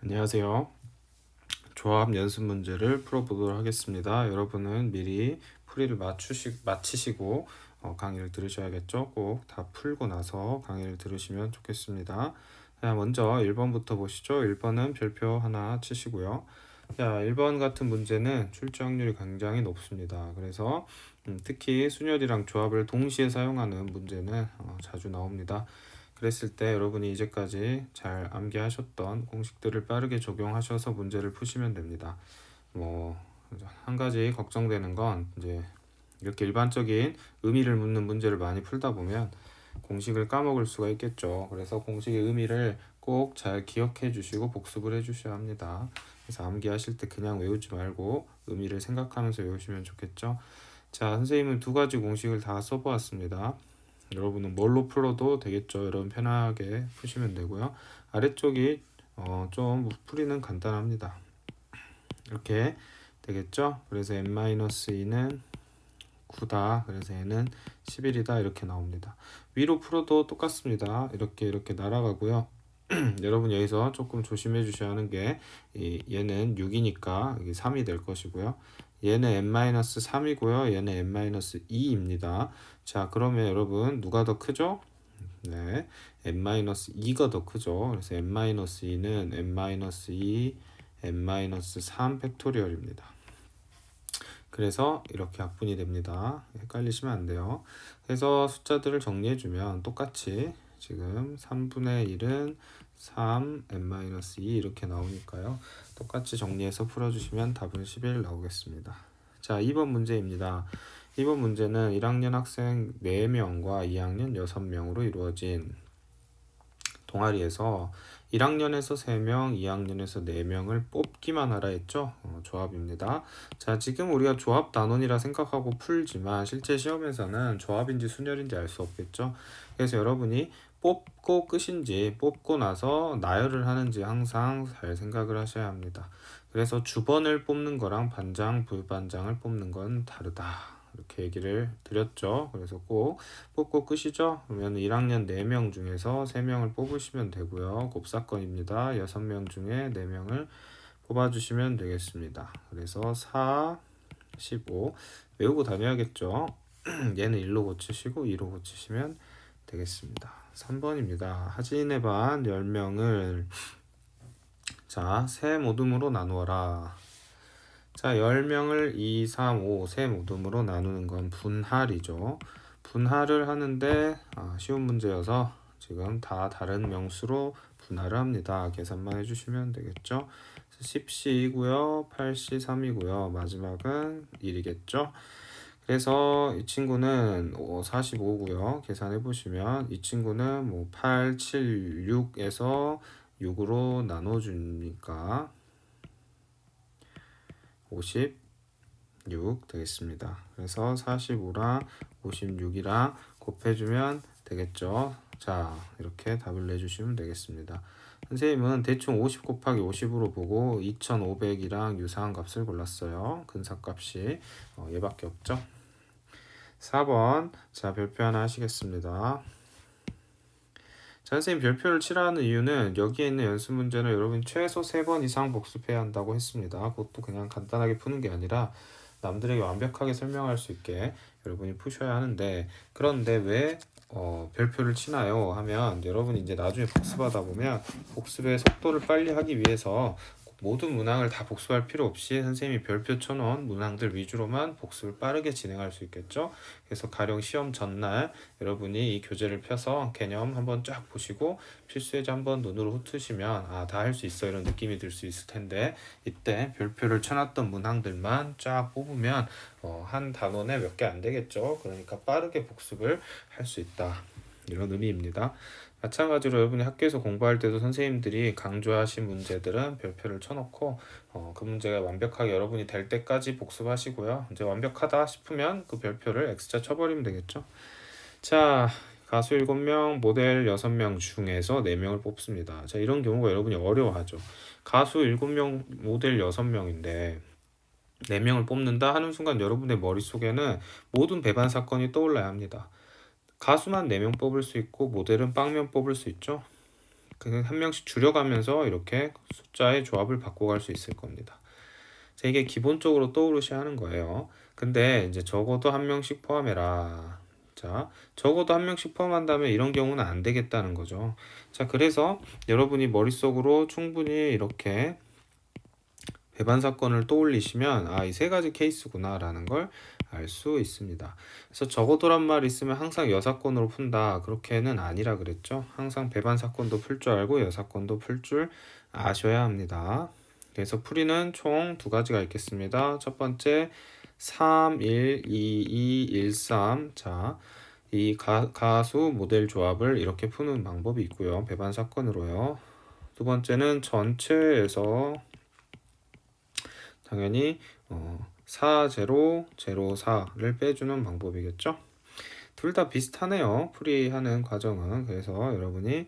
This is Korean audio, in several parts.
안녕하세요. 조합 연습 문제를 풀어보도록 하겠습니다. 여러분은 미리 풀이를 마치시고 강의를 들으셔야겠죠? 꼭 다 풀고 나서 강의를 들으시면 좋겠습니다. 자, 먼저 1번부터 보시죠. 1번은 별표 하나 치시고요. 자, 1번 같은 문제는 출제 확률이 굉장히 높습니다. 그래서 특히 순열이랑 조합을 동시에 사용하는 문제는 자주 나옵니다. 그랬을 때 여러분이 이제까지 잘 암기하셨던 공식들을 빠르게 적용하셔서 문제를 푸시면 됩니다. 뭐 한 가지 걱정되는 건 이제 이렇게 일반적인 의미를 묻는 문제를 많이 풀다 보면 공식을 까먹을 수가 있겠죠. 그래서 공식의 의미를 꼭 잘 기억해 주시고 복습을 해 주셔야 합니다. 그래서 암기하실 때 그냥 외우지 말고 의미를 생각하면서 외우시면 좋겠죠. 자, 선생님은 두 가지 공식을 다 써보았습니다. 여러분은 뭘로 풀어도 되겠죠. 여러분 편하게 푸시면 되고요. 아래쪽이 좀 풀이는 간단합니다. 이렇게 되겠죠. 그래서 n-2는 9다. 그래서 n은 11이다. 이렇게 나옵니다. 위로 풀어도 똑같습니다. 이렇게 날아가고요. 여러분 여기서 조금 조심해 주셔야 하는 게 얘는 6이니까 여기 3이 될 것이고요. 얘는 n-3이고요. 얘는 n-2입니다. 자, 그러면 여러분 누가 더 크죠? 네, n-2가 더 크죠. 그래서 n-2는 n-2, n-3 팩토리얼입니다. 그래서 이렇게 약분이 됩니다. 헷갈리시면 안 돼요. 그래서 숫자들을 정리해주면 똑같이 지금 3분의 1은 3, n-2 이렇게 나오니까요. 똑같이 정리해서 풀어주시면 답은 11 나오겠습니다. 자, 2번 문제입니다. 이번 문제는 1학년 학생 4명과 2학년 6명으로 이루어진 동아리에서 1학년에서 3명, 2학년에서 4명을 뽑기만 하라 했죠. 조합입니다. 자, 지금 우리가 조합 단원이라 생각하고 풀지만 실제 시험에서는 조합인지 순열인지 알 수 없겠죠. 그래서 여러분이 뽑고 끝인지 뽑고 나서 나열을 하는지 항상 잘 생각을 하셔야 합니다. 그래서 주번을 뽑는 거랑 반장, 부반장을 뽑는 건 다르다. 이렇게 얘기를 드렸죠. 그래서 꼭 뽑고 끝이죠. 그러면 1학년 4명 중에서 3명을 뽑으시면 되고요. 곱사건입니다. 6명 중에 4명을 뽑아주시면 되겠습니다. 그래서 4, 15 외우고 다녀야겠죠. 얘는 1로 고치시고 2로 고치시면 되겠습니다. 3번입니다. 하진의 반 10명을 자, 세 모둠으로 나누어라. 자, 10명을 2, 3, 5, 세 모둠으로 나누는 건 분할이죠. 분할을 하는데 쉬운 문제여서 지금 다 다른 명수로 분할을 합니다. 계산만 해주시면 되겠죠. 10C이고요. 8C 3이고요. 마지막은 1이겠죠. 그래서 이 친구는 45고요. 계산해 보시면 이 친구는 뭐 8, 7, 6에서 6으로 나눠주니까 56 되겠습니다. 그래서 45랑 56이랑 곱해주면 되겠죠. 자, 이렇게 답을 내주시면 되겠습니다. 선생님은 대충 50 곱하기 50으로 보고 2500이랑 유사한 값을 골랐어요. 근사값이 얘밖에 없죠. 4번 자, 별표 하나 하시겠습니다. 자, 선생님 별표를 칠하는 이유는 여기에 있는 연습 문제는 여러분 최소 3번 이상 복습해야 한다고 했습니다. 그것도 그냥 간단하게 푸는 게 아니라 남들에게 완벽하게 설명할 수 있게 여러분이 푸셔야 하는데, 그런데 왜 별표를 치나요? 하면 여러분이 이제 나중에 복습하다 보면 복습의 속도를 빨리 하기 위해서 모든 문항을 다 복습할 필요 없이 선생님이 별표 쳐놓은 문항들 위주로만 복습을 빠르게 진행할 수 있겠죠. 그래서 가령 시험 전날 여러분이 이 교재를 펴서 개념 한번 쫙 보시고 필수예제 한번 눈으로 훑으시면 다 할 수 있어 이런 느낌이 들 수 있을 텐데, 이때 별표를 쳐놨던 문항들만 쫙 뽑으면 한 단원에 몇 개 안 되겠죠. 그러니까 빠르게 복습을 할 수 있다, 이런 의미입니다. 마찬가지로 여러분이 학교에서 공부할 때도 선생님들이 강조하신 문제들은 별표를 쳐놓고 그 문제가 완벽하게 여러분이 될 때까지 복습하시고요. 이제 완벽하다 싶으면 그 별표를 X자 쳐버리면 되겠죠. 자, 가수 7명, 모델 6명 중에서 4명을 뽑습니다. 자, 이런 경우가 여러분이 어려워하죠. 가수 7명, 모델 6명인데 4명을 뽑는다 하는 순간 여러분의 머릿속에는 모든 배반 사건이 떠올라야 합니다. 가수만 4명 뽑을 수 있고 모델은 빵면 뽑을 수 있죠. 한 명씩 줄여가면서 이렇게 숫자의 조합을 바꿔갈 수 있을 겁니다. 자, 이게 기본적으로 떠오르셔야 하는 거예요. 근데 이제 적어도 한 명씩 포함해라. 자, 적어도 한 명씩 포함한다면 이런 경우는 안 되겠다는 거죠. 자, 그래서 여러분이 머릿속으로 충분히 이렇게 배반 사건을 떠올리시면 이 세 가지 케이스구나라는 걸 알 수 있습니다. 그래서 적어도란 말 있으면 항상 여사건으로 푼다. 그렇게는 아니라 그랬죠. 항상 배반 사건도 풀 줄 알고 여사건도 풀 줄 아셔야 합니다. 그래서 풀이는 총 두 가지가 있겠습니다. 첫 번째 3, 1, 2, 2, 1, 3. 자, 이 가수 모델 조합을 이렇게 푸는 방법이 있고요. 배반 사건으로요. 두 번째는 전체에서 당연히 4, 0, 0, 4를 빼주는 방법이겠죠. 둘 다 비슷하네요. 풀이하는 과정은. 그래서 여러분이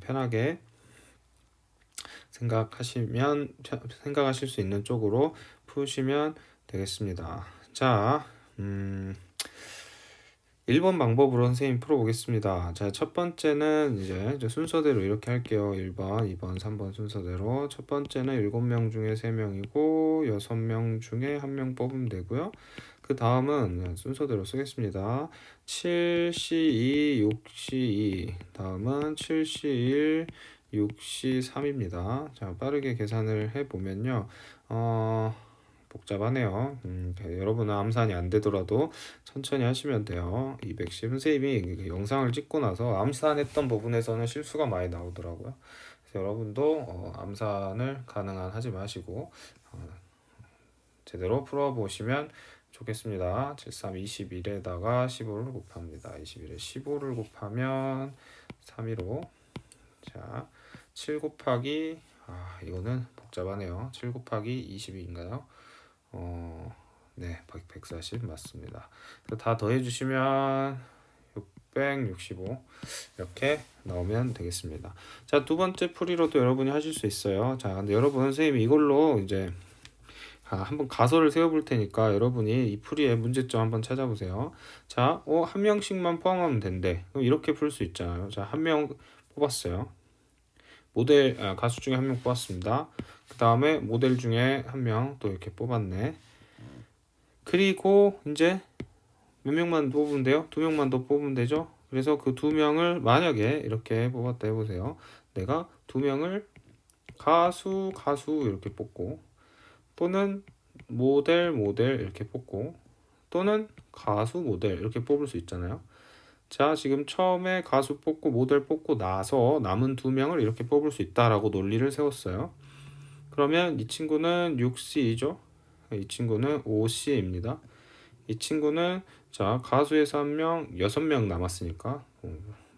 편하게 생각하실 수 있는 쪽으로 푸시면 되겠습니다. 자, 1번 방법으로 선생님 풀어보겠습니다. 자, 첫 번째는 이제 순서대로 이렇게 할게요. 1번, 2번, 3번 순서대로. 첫 번째는 7명 중에 3명이고 6명 중에 1명 뽑으면 되고요. 그 다음은 순서대로 쓰겠습니다. 7C2, 6C2, 다음은 7C1, 6C3입니다. 자, 빠르게 계산을 해보면요. 복잡하네요. 여러분은 암산이 안 되더라도 천천히 하시면 돼요. 210. 선생님이 영상을 찍고 나서 암산했던 부분에서는 실수가 많이 나오더라고요. 그래서 여러분도 암산을 가능한 하지 마시고 제대로 풀어보시면 좋겠습니다. 73, 21에다가 15를 곱합니다. 21에 15를 곱하면 315. 자, 7 곱하기 이거는 복잡하네요. 7 곱하기 22인가요? 네, 140 맞습니다. 다 더해주시면 665 이렇게 나오면 되겠습니다. 자, 두 번째 풀이로도 여러분이 하실 수 있어요. 자, 근데 여러분 선생님이 이걸로 이제 한번 가설을 세워볼 테니까 여러분이 이 풀이의 문제점 한번 찾아보세요. 자, 한 명씩만 포함하면 된대. 그럼 이렇게 풀 수 있잖아요. 자, 한 명 뽑았어요. 모델 가수 중에 한 명 뽑았습니다. 그 다음에 모델 중에 한 명 또 이렇게 뽑았네. 그리고 이제 몇 명만 뽑으면 돼요? 2명만 더 뽑으면 되죠? 그래서 그 2명을 만약에 이렇게 뽑았다 해보세요. 내가 2명을 가수 이렇게 뽑고 또는 모델 이렇게 뽑고 또는 가수 모델 이렇게 뽑을 수 있잖아요. 자, 지금 처음에 가수 뽑고 모델 뽑고 나서 남은 2명을 이렇게 뽑을 수 있다라고 논리를 세웠어요. 그러면 이 친구는 6C이죠. 이 친구는 5C입니다. 이 친구는 자, 가수에서 1명, 6명 남았으니까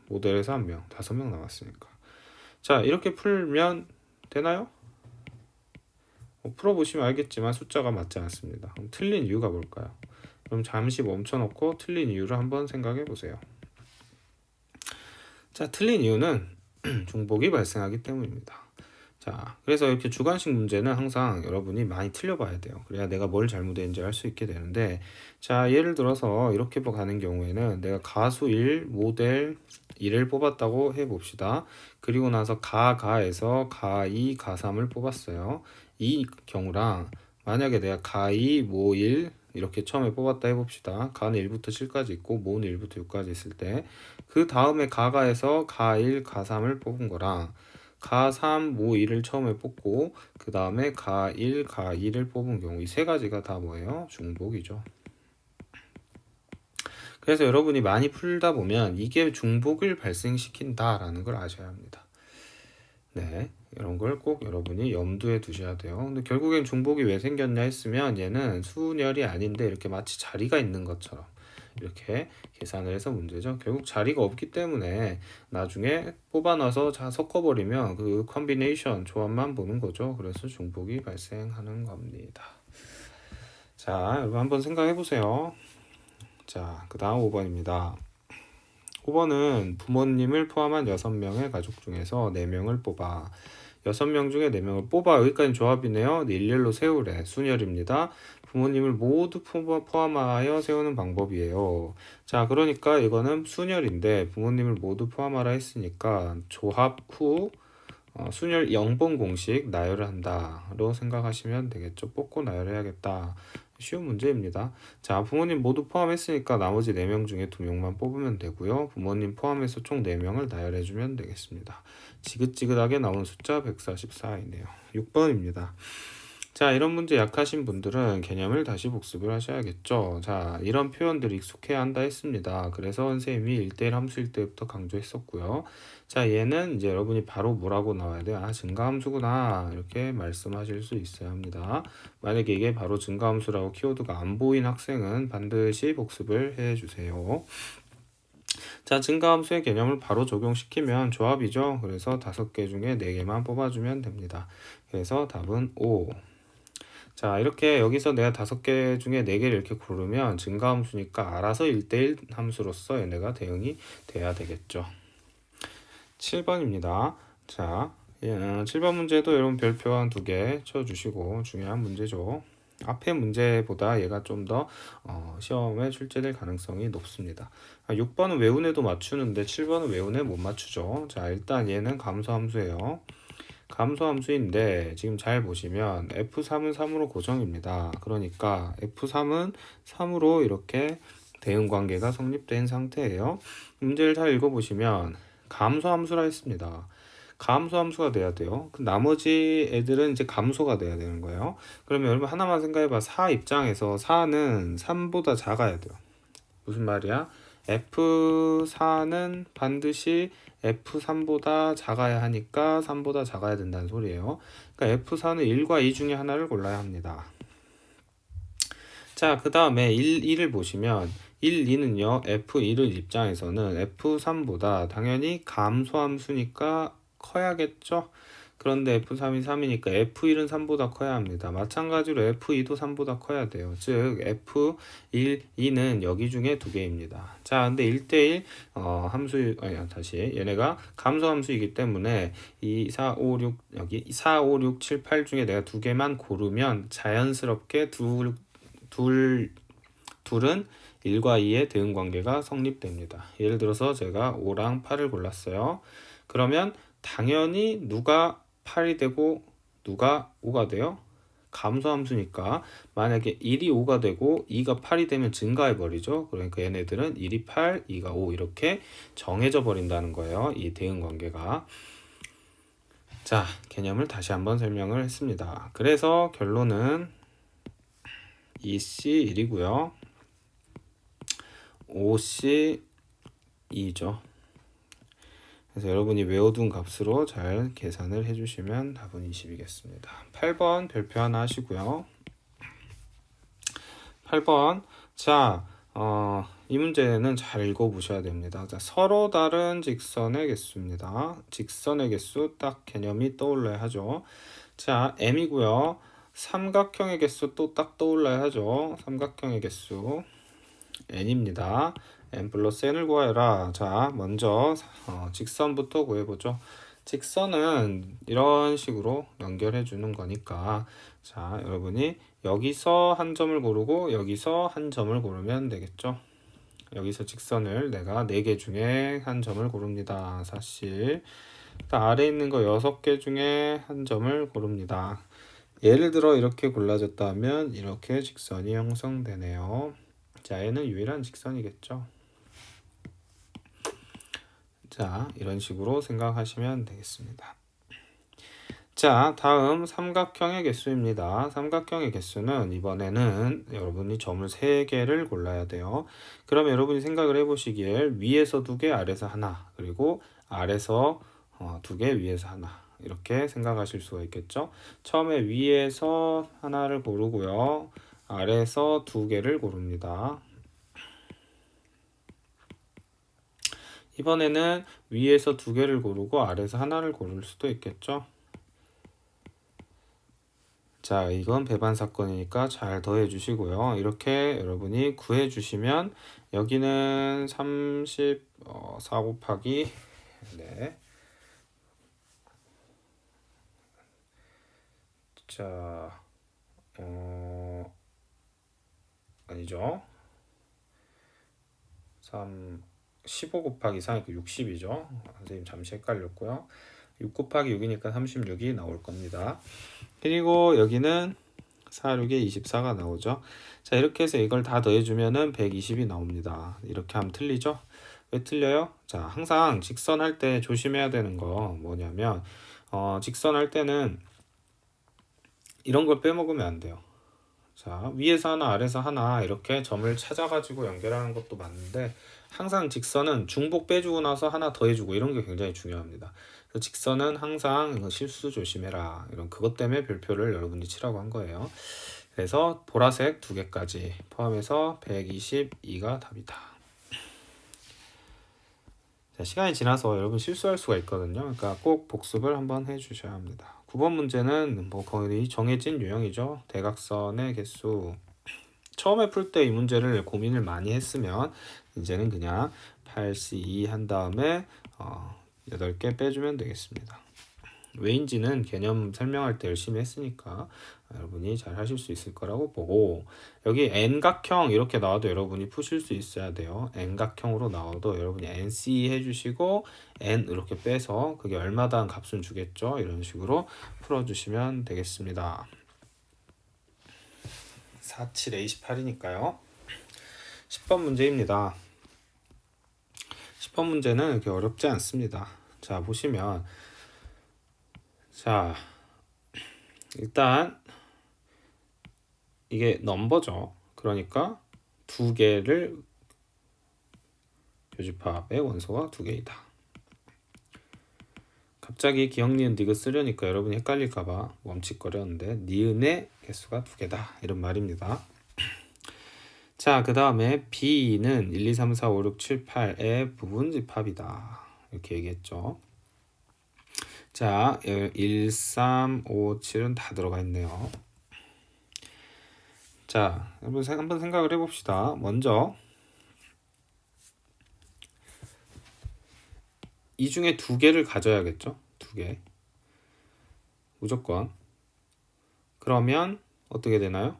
모델에서 1명, 5명 남았으니까. 자, 이렇게 풀면 되나요? 풀어보시면 알겠지만 숫자가 맞지 않습니다. 그럼 틀린 이유가 뭘까요? 그럼 잠시 멈춰놓고 틀린 이유를 한번 생각해 보세요. 자, 틀린 이유는 중복이 발생하기 때문입니다. 자, 그래서 이렇게 주관식 문제는 항상 여러분이 많이 틀려봐야 돼요. 그래야 내가 뭘 잘못했는지 알 수 있게 되는데, 자, 예를 들어서 이렇게 가는 경우에는 내가 가수 1, 모델 1을 뽑았다고 해봅시다. 그리고 나서 가에서 가2, 가3을 뽑았어요. 이 경우랑 만약에 내가 가2, 모1 이렇게 처음에 뽑았다 해봅시다. 가는 1부터 7까지 있고 모는 1부터 6까지 있을 때 그 다음에 가에서 가1, 가3을 뽑은 거랑 가3, 모1을 처음에 뽑고 그 다음에 가1, 가2를 뽑은 경우 이 세 가지가 다 뭐예요? 중복이죠. 그래서 여러분이 많이 풀다 보면 이게 중복을 발생시킨다라는 걸 아셔야 합니다. 네, 이런 걸 꼭 여러분이 염두에 두셔야 돼요. 근데 결국엔 중복이 왜 생겼냐 했으면 얘는 수열이 아닌데 이렇게 마치 자리가 있는 것처럼 이렇게 계산을 해서 문제죠. 결국 자리가 없기 때문에 나중에 뽑아놔서 다 섞어버리면 그 컨비네이션 조합만 보는 거죠. 그래서 중복이 발생하는 겁니다. 자, 여러분 한번 생각해 보세요. 자, 그 다음 5번입니다. 5번은 부모님을 포함한 6명의 가족 중에서 4명을 뽑아 6명 중에 4명을 뽑아. 여기까지 조합이네요. 네, 일렬로 세우래. 순열입니다. 부모님을 모두 포함하여 세우는 방법이에요. 자, 그러니까 이거는 순열인데 부모님을 모두 포함하라 했으니까 조합 후 순열 0번 공식 나열을 한다로 생각하시면 되겠죠. 뽑고 나열해야겠다. 쉬운 문제입니다. 자, 부모님 모두 포함했으니까 나머지 4명 중에 2명만 뽑으면 되고요. 부모님 포함해서 총 4명을 나열해주면 되겠습니다. 지긋지긋하게 나온 숫자 144이네요. 6번입니다. 자, 이런 문제 약하신 분들은 개념을 다시 복습을 하셔야겠죠. 자, 이런 표현들 익숙해야 한다 했습니다. 그래서 선생님이 1대1 함수일 때부터 강조했었고요. 자, 얘는 이제 여러분이 바로 뭐라고 나와야 돼요? 아, 증가함수구나. 이렇게 말씀하실 수 있어야 합니다. 만약에 이게 바로 증가함수라고 키워드가 안 보인 학생은 반드시 복습을 해주세요. 자, 증가함수의 개념을 바로 적용시키면 조합이죠. 그래서 5개 중에 4개만 뽑아주면 됩니다. 그래서 답은 5. 자, 이렇게 여기서 내가 5개 중에 4개를 이렇게 고르면 증가함수니까 알아서 1대1 함수로서 얘네가 대응이 돼야 되겠죠. 7번입니다. 자, 7번 문제도 여러분 별표 한 2개 쳐주시고 중요한 문제죠. 앞의 문제보다 얘가 좀 더 시험에 출제될 가능성이 높습니다. 6번은 외운에도 맞추는데 7번은 외운에 못 맞추죠. 자, 일단 얘는 감소함수예요. 감소함수인데 지금 잘 보시면 F3은 3으로 고정입니다. 그러니까 F3은 3으로 이렇게 대응관계가 성립된 상태예요. 문제를 잘 읽어보시면 감소함수라 했습니다. 감소함수가 돼야 돼요. 나머지 애들은 이제 감소가 돼야 되는 거예요. 그러면 여러분 하나만 생각해봐. 4 입장에서 4는 3보다 작아야 돼요. 무슨 말이야? F4는 반드시 F3보다 작아야 하니까 3보다 작아야 된다는 소리예요. 그러니까 F4는 1과 2 중에 하나를 골라야 합니다. 자, 그 다음에 2를 보시면 1, 2는요. F2를 입장에서는 F3보다 당연히 감소함수니까 커야겠죠. 그런데 F3이 3이니까 F1은 3보다 커야 합니다. 마찬가지로 F2도 3보다 커야 돼요. 즉 F1, 2는 여기 중에 2개입니다. 자, 근데 1대1 다시 얘네가 감소함수이기 때문에 2, 4, 5, 6 여기 4, 5, 6, 7, 8 중에 내가 2개만 고르면 자연스럽게 둘은 1과 2의 대응관계가 성립됩니다. 예를 들어서 제가 5랑 8을 골랐어요. 그러면 당연히 누가 8이 되고 누가 5가 돼요? 감소함수니까 만약에 1이 5가 되고 2가 8이 되면 증가해버리죠. 그러니까 얘네들은 1이 8, 2가 5 이렇게 정해져 버린다는 거예요. 이 대응관계가. 자, 개념을 다시 한번 설명을 했습니다. 그래서 결론은 2C 1이고요. 5C 2죠. 그래서 여러분이 외워둔 값으로 잘 계산을 해주시면 답은 20이겠습니다. 8번 별표 하나 하시고요. 8번 자, 이 문제는 잘 읽어보셔야 됩니다. 자, 서로 다른 직선의 개수입니다. 직선의 개수 딱 개념이 떠올라야 하죠. 자, m이고요. 삼각형의 개수 또 딱 떠올라야 하죠. 삼각형의 개수 n입니다. n 플러스 n을 구하여라. 자, 먼저 직선부터 구해보죠. 직선은 이런 식으로 연결해 주는 거니까 자, 여러분이 여기서 한 점을 고르고 여기서 한 점을 고르면 되겠죠. 여기서 직선을 내가 4개 중에 한 점을 고릅니다. 사실 아래에 있는 거 6개 중에 한 점을 고릅니다. 예를 들어 이렇게 골라졌다 하면 이렇게 직선이 형성되네요. 자, 얘는 유일한 직선이겠죠. 자, 이런 식으로 생각하시면 되겠습니다. 자, 다음 삼각형의 개수입니다. 삼각형의 개수는 이번에는 여러분이 점을 3개를 골라야 돼요. 그러면 여러분이 생각을 해보시기에 위에서 2개, 아래서 하나, 그리고 아래서 2개, 위에서 하나 이렇게 생각하실 수가 있겠죠. 처음에 위에서 하나를 고르고요. 아래에서 2개를 고릅니다. 이번에는 위에서 2개를 고르고 아래에서 하나를 고를 수도 있겠죠. 자, 이건 배반 사건이니까 잘 더해 주시고요. 이렇게 여러분이 구해 주시면 여기는 34 곱하기 자, 아니죠. 15 곱하기 4니까 60이죠. 선생님 잠시 헷갈렸고요. 6 곱하기 6이니까 36이 나올 겁니다. 그리고 여기는 4, 6에 24가 나오죠. 자, 이렇게 해서 이걸 다 더해주면은 120이 나옵니다. 이렇게 하면 틀리죠? 왜 틀려요? 자, 항상 직선할 때 조심해야 되는 거 뭐냐면, 직선할 때는 이런 걸 빼먹으면 안 돼요. 자, 위에서 하나, 아래서 하나 이렇게 점을 찾아가지고 연결하는 것도 맞는데 항상 직선은 중복 빼주고 나서 하나 더해주고 이런 게 굉장히 중요합니다. 그래서 직선은 항상 이거 실수 조심해라. 이런 그것 때문에 별표를 여러분이 치라고 한 거예요. 그래서 보라색 두 개까지 포함해서 122가 답이다. 자, 시간이 지나서 여러분 실수할 수가 있거든요. 그러니까 꼭 복습을 한번 해주셔야 합니다. 9번 문제는 뭐 거의 정해진 유형이죠. 대각선의 개수. 처음에 풀 때 이 문제를 고민을 많이 했으면 이제는 그냥 8C2 한 다음에 8개 빼주면 되겠습니다. 왜인지는 개념 설명할 때 열심히 했으니까 여러분이 잘 하실 수 있을 거라고 보고, 여기 N각형 이렇게 나와도 여러분이 푸실 수 있어야 돼요. N각형으로 나와도 여러분이 NC 해주시고 N 이렇게 빼서 그게 얼마당 값은 주겠죠. 이런 식으로 풀어주시면 되겠습니다. 47A28이니까요. 10번 문제입니다. 10번 문제는 이렇게 어렵지 않습니다. 자, 보시면 자, 일단 이게 넘버죠. 그러니까 두 개를 교집합의 원소가 두 개이다. 갑자기 기억, 니은, 디귿 쓰려니까 여러분이 헷갈릴까봐 멈칫거렸는데 니은의 개수가 두 개다. 이런 말입니다. 자, 그 다음에 B는 1, 2, 3, 4, 5, 6, 7, 8의 부분집합이다. 이렇게 얘기했죠. 자, 1, 3, 5, 7은 다 들어가 있네요. 자, 한번 생각을 해봅시다. 먼저 이 중에 두 개를 가져야겠죠? 두 개. 무조건. 그러면 어떻게 되나요?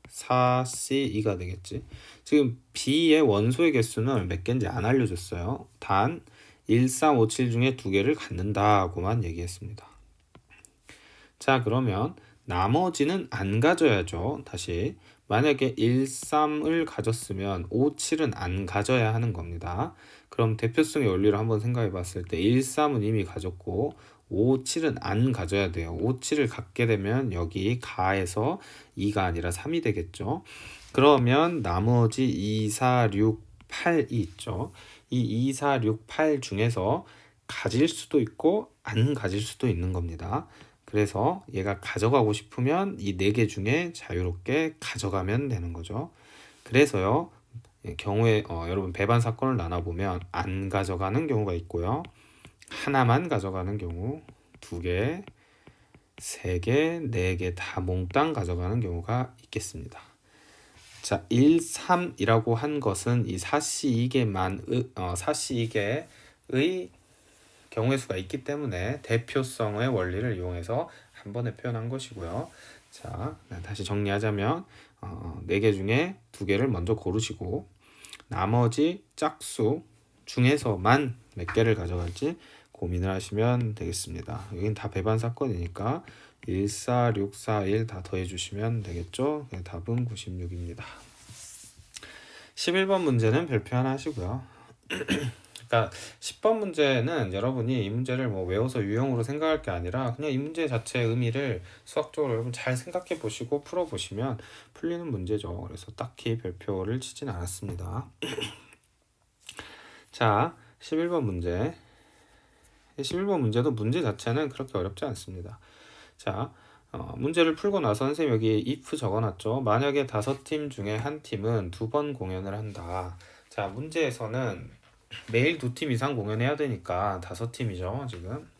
4C2가 되겠지. 지금 B의 원소의 개수는 몇 개인지 안 알려줬어요. 단 1, 3, 5, 7 중에 두 개를 갖는다고만 얘기했습니다. 자, 그러면 나머지는 안 가져야죠. 다시 만약에 1, 3을 가졌으면 5, 7은 안 가져야 하는 겁니다. 그럼 대표성의 원리를 한번 생각해 봤을 때 1, 3은 이미 가졌고 5, 7은 안 가져야 돼요. 5, 7을 갖게 되면 여기 가에서 2가 아니라 3이 되겠죠. 그러면 나머지 2, 4, 6, 8이 있죠. 이 2, 4, 6, 8 중에서 가질 수도 있고 안 가질 수도 있는 겁니다. 그래서 얘가 가져가고 싶으면 이 4개 중에 자유롭게 가져가면 되는 거죠. 그래서요, 경우에 여러분 배반 사건을 나눠보면 안 가져가는 경우가 있고요. 하나만 가져가는 경우, 2개, 3개, 4개 다 몽땅 가져가는 경우가 있겠습니다. 자, 1, 3이라고 한 것은 이 4C2개만 4C2개의 경우의 수가 있기 때문에 대표성의 원리를 이용해서 한 번에 표현한 것이고요. 자, 다시 정리하자면 4개 중에 2개를 먼저 고르시고 나머지 짝수 중에서만 몇 개를 가져갈지 고민을 하시면 되겠습니다. 여긴 다 배반 사건이니까 1, 4, 6, 4, 1 다 더해주시면 되겠죠. 답은 96입니다. 11번 문제는 별표 하나 하시고요. 그러니까 10번 문제는 여러분이 이 문제를 뭐 외워서 유형으로 생각할 게 아니라 그냥 이 문제 자체의 의미를 수학적으로 여러분 잘 생각해 보시고 풀어 보시면 풀리는 문제죠. 그래서 딱히 별표를 치진 않았습니다. 자, 11번 문제. 11번 문제도 문제 자체는 그렇게 어렵지 않습니다. 자, 문제를 풀고 나서 선생님 여기 if 적어놨죠. 만약에 5팀 중에 한 팀은 2번 공연을 한다. 자, 문제에서는 매일 2팀 이상 공연해야 되니까 5팀이죠 지금.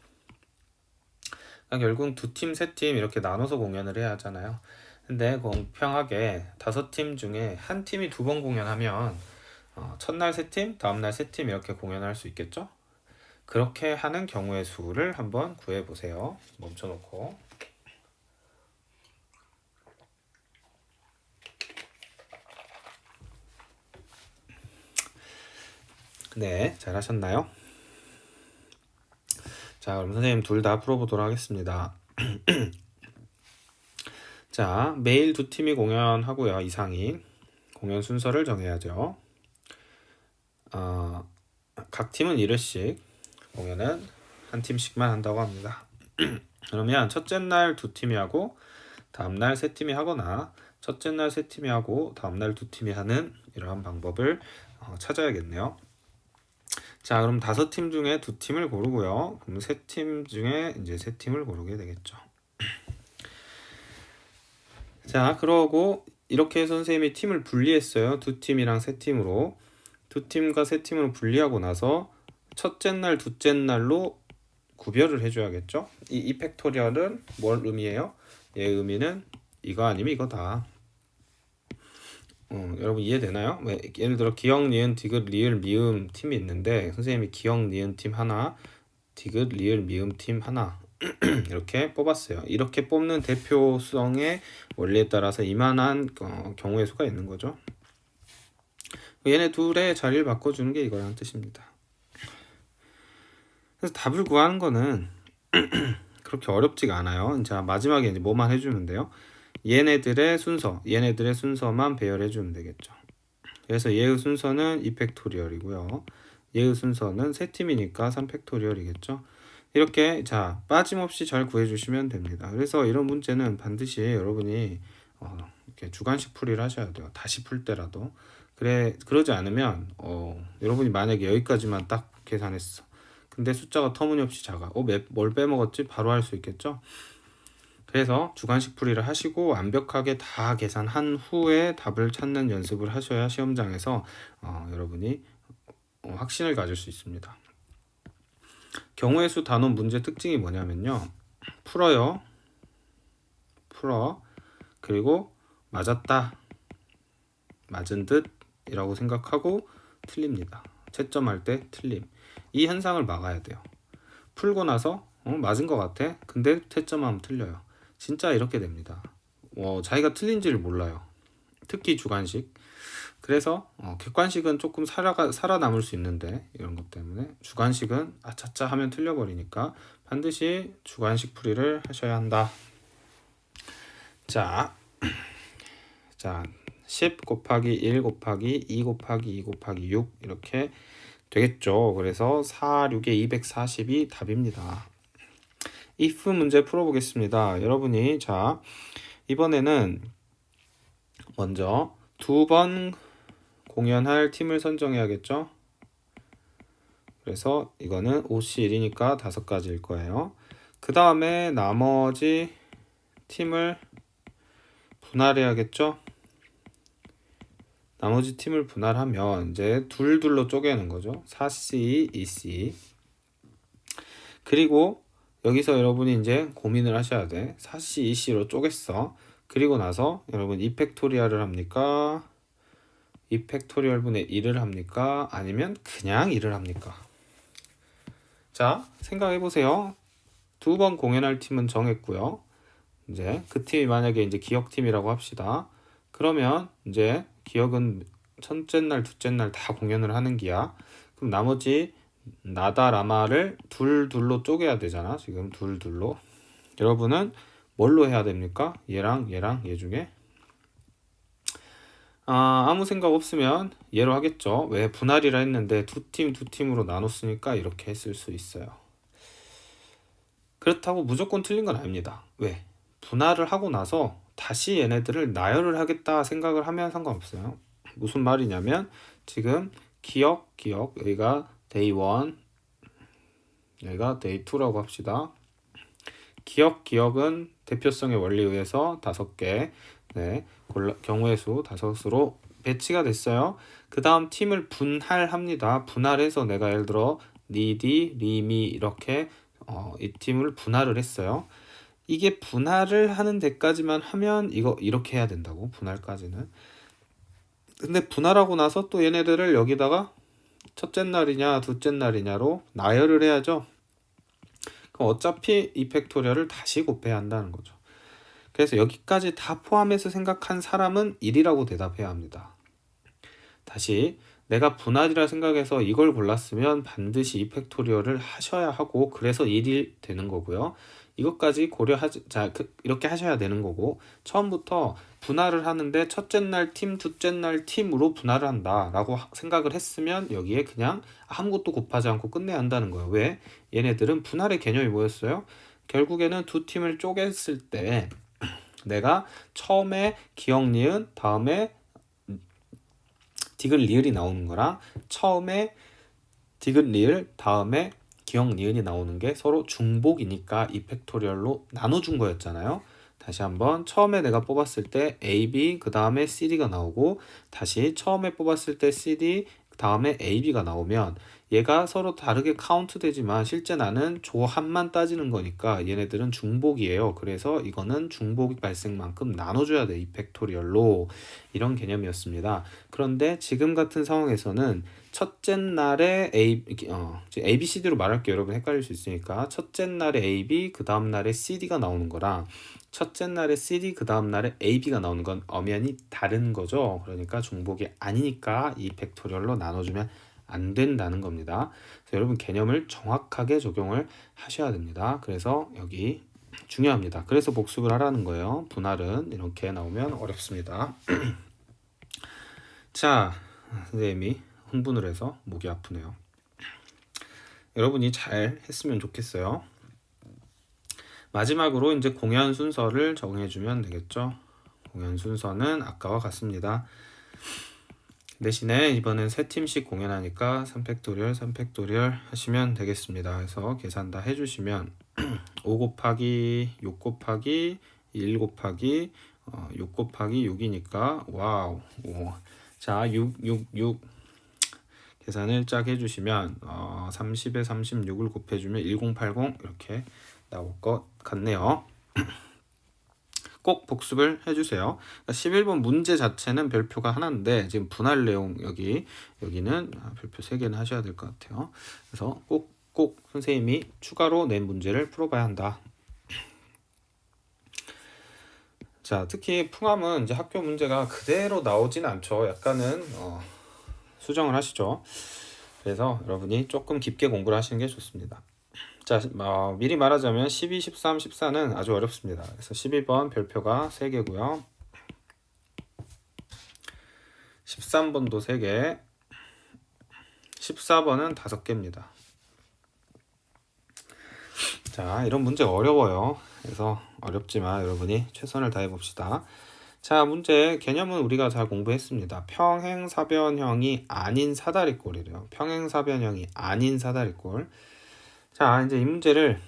그러니까 결국 2팀, 3팀 이렇게 나눠서 공연을 해야 하잖아요. 근데 공평하게 5팀 중에 한 팀이 2번 공연하면 첫날 3팀, 다음날 3팀 이렇게 공연할 수 있겠죠. 그렇게 하는 경우의 수를 한번 구해보세요. 멈춰놓고 네, 잘 하셨나요? 자, 그럼 선생님 둘 다 풀어보도록 하겠습니다. 자, 매일 두 팀이 공연하고요. 이상이 공연 순서를 정해야죠. 각 팀은 1회씩 공연은 한 팀씩만 한다고 합니다. 그러면 첫째 날 두 팀이 하고 다음 날 세 팀이 하거나 첫째 날 세 팀이 하고 다음 날 두 팀이 하는 이러한 방법을 찾아야겠네요. 자, 그럼 5팀 중에 2팀을 고르고요. 그럼 3팀 중에 이제 3팀을 고르게 되겠죠. 자, 그러고 이렇게 선생님이 팀을 분리했어요. 2팀이랑 3팀으로. 2팀과 3팀으로 분리하고 나서 첫째 날, 둘째 날로 구별을 해줘야겠죠. 이 팩토리얼은 뭘 의미해요? 얘 의미는 이거 아니면 이거다. 여러분 이해되나요? 예를 들어 기역, 니은, 디귿, 리을, 미음 팀이 있는데 선생님이 기역, 니은 팀 하나, 디귿, 리을, 미음 팀 하나 이렇게 뽑았어요. 이렇게 뽑는 대표성의 원리에 따라서 이만한 경우의 수가 있는 거죠. 얘네 둘의 자리를 바꿔주는 게 이거라는 뜻입니다. 그래서 답을 구하는 거는 그렇게 어렵지가 않아요. 자, 마지막에 이제 뭐만 해주면 돼요. 얘네들의 순서만 배열해 주면 되겠죠. 그래서 얘의 순서는 2팩토리얼이고요. 얘의 순서는 3팀이니까 3팩토리얼이겠죠. 이렇게 자 빠짐없이 잘 구해주시면 됩니다. 그래서 이런 문제는 반드시 여러분이 이렇게 주관식 풀이를 하셔야 돼요. 다시 풀 때라도. 그러지 않으면 여러분이 만약에 여기까지만 딱 계산했어. 근데 숫자가 터무니없이 작아. 뭘 빼먹었지? 바로 할 수 있겠죠. 그래서 주관식 풀이를 하시고 완벽하게 다 계산한 후에 답을 찾는 연습을 하셔야 시험장에서 여러분이 확신을 가질 수 있습니다. 경우의 수 단원 문제 특징이 뭐냐면요. 풀어 그리고 맞았다 맞은 듯 이라고 생각하고 틀립니다. 채점할 때 틀림. 이 현상을 막아야 돼요. 풀고 나서 맞은 것 같아. 근데 채점하면 틀려요. 진짜 이렇게 됩니다. 자기가 틀린지를 몰라요. 특히 주관식. 그래서 객관식은 조금 살아남을 수 있는데 이런 것 때문에 주관식은 아차차 하면 틀려버리니까 반드시 주관식 풀이를 하셔야 한다. 자 10 곱하기 1 곱하기 2 곱하기 2 곱하기 6 이렇게 되겠죠. 그래서 4, 6에 240이 답입니다. if 문제 풀어보겠습니다. 여러분이 자 이번에는 먼저 2번 공연할 팀을 선정해야겠죠. 그래서 이거는 OC1이니까 5가지일 거예요. 그 다음에 나머지 팀을 분할해야겠죠. 나머지 팀을 분할하면 이제 둘로 쪼개는 거죠. 4C, 2C. 그리고 여기서 여러분이 이제 고민을 하셔야 돼. 4C, 2C로 쪼갰어. 그리고 나서 여러분 2팩토리얼을 합니까? 2팩토리얼 분의 1을 합니까? 아니면 그냥 1을 합니까? 자, 생각해 보세요. 2번 공연할 팀은 정했고요. 이제 그 팀이 만약에 이제 기억팀이라고 합시다. 그러면 이제 기억은 첫째 날, 둘째 날 다 공연을 하는 기야. 그럼 나머지 나다 라마를 둘로 쪼개야 되잖아. 지금 둘로. 여러분은 뭘로 해야 됩니까? 얘랑 얘 중에 아무 생각 없으면 얘로 하겠죠. 왜 분할이라 했는데 두 팀으로 나눴으니까 이렇게 했을 수 있어요. 그렇다고 무조건 틀린 건 아닙니다. 왜? 분할을 하고 나서 다시 얘네들을 나열을 하겠다 생각을 하면 상관없어요. 무슨 말이냐면 지금 기억 여기가 day 1 여기가 day 2라고 합시다. 기억은 대표성의 원리에 의해서 5개 경우의 수 5으로 배치가 됐어요. 그 다음 팀을 분할합니다. 분할해서 내가 예를 들어 니디, 리미 이렇게 이 팀을 분할을 했어요. 이게 분할을 하는 데까지만 하면 이거 이렇게 해야 된다고. 분할까지는. 근데 분할하고 나서 또 얘네들을 여기다가 첫째 날이냐 둘째 날이냐로 나열을 해야죠. 그럼 어차피 이 팩토리얼을 다시 곱해야 한다는 거죠. 그래서 여기까지 다 포함해서 생각한 사람은 1이라고 대답해야 합니다. 다시 내가 분할이라 생각해서 이걸 골랐으면 반드시 이 팩토리얼을 하셔야 하고 그래서 1이 되는 거고요. 이것까지 고려하지 이렇게 하셔야 되는 거고 처음부터 분할을 하는데 첫째 날 팀, 둘째 날 팀으로 분할을 한다라고 생각을 했으면 여기에 그냥 아무것도 곱하지 않고 끝내야 한다는 거예요. 왜? 얘네들은 분할의 개념이 뭐였어요? 결국에는 두 팀을 쪼갰을 때 내가 처음에 기억 니은 다음에 디귿 리을이 나오는 거랑 처음에 디귿 리을 다음에 기억 니은이 나오는 게 서로 중복이니까 이 팩토리얼로 나눠준 거였잖아요. 다시 한번 처음에 내가 뽑았을 때 AB 그 다음에 CD가 나오고 다시 처음에 뽑았을 때 CD 그 다음에 AB가 나오면 얘가 서로 다르게 카운트 되지만 실제 나는 조합만 따지는 거니까 얘네들은 중복이에요. 그래서 이거는 중복 발생만큼 나눠줘야 돼. 이 팩토리얼로. 이런 개념이었습니다. 그런데 지금 같은 상황에서는 첫째 날에 ABCD로 말할게요. 여러분 헷갈릴 수 있으니까 첫째 날에 AB 그 다음 날에 CD가 나오는 거랑 첫째 날에 CD 그 다음 날에 AB가 나오는 건 엄연히 다른 거죠. 그러니까 중복이 아니니까 이 팩토리얼로 나눠주면 안 된다는 겁니다. 그래서 여러분 개념을 정확하게 적용을 하셔야 됩니다. 그래서 여기 중요합니다. 그래서 복습을 하라는 거예요. 분할은 이렇게 나오면 어렵습니다. 자, 선생님이 흥분을 해서 목이 아프네요. 여러분이 잘 했으면 좋겠어요. 마지막으로 이제 공연 순서를 적응해주면 되겠죠. 공연 순서는 아까와 같습니다. 대신에 이번엔 3팀씩 공연하니까 3팩토리얼 3팩토리얼 하시면 되겠습니다. 그래서 계산 다 해주시면 5 곱하기 6 곱하기 1 곱하기 6 곱하기 6이니까 와우. 자, 6 계산을 쫙 해주시면 30에 36을 곱해주면 1080 이렇게 나올 것 같네요. 꼭 복습을 해주세요. 11번 문제 자체는 별표가 하나인데 지금 분할 내용 여기는 별표 3개는 하셔야 될 것 같아요. 그래서 꼭 선생님이 추가로 낸 문제를 풀어봐야 한다. 자, 특히 풍함은 이제 학교 문제가 그대로 나오진 않죠. 약간은 수정을 하시죠. 그래서 여러분이 조금 깊게 공부를 하시는 게 좋습니다. 자, 미리 말하자면 12, 13, 14는 아주 어렵습니다. 그래서 12번 별표가 3개고요. 13번도 3개, 14번은 5개입니다. 자, 이런 문제 어려워요. 그래서 어렵지만 여러분이 최선을 다해 봅시다. 자, 문제 개념은 우리가 잘 공부했습니다. 평행사변형이 아닌 사다리꼴이래요. 평행사변형이 아닌 사다리꼴. 자, 이제 이 문제를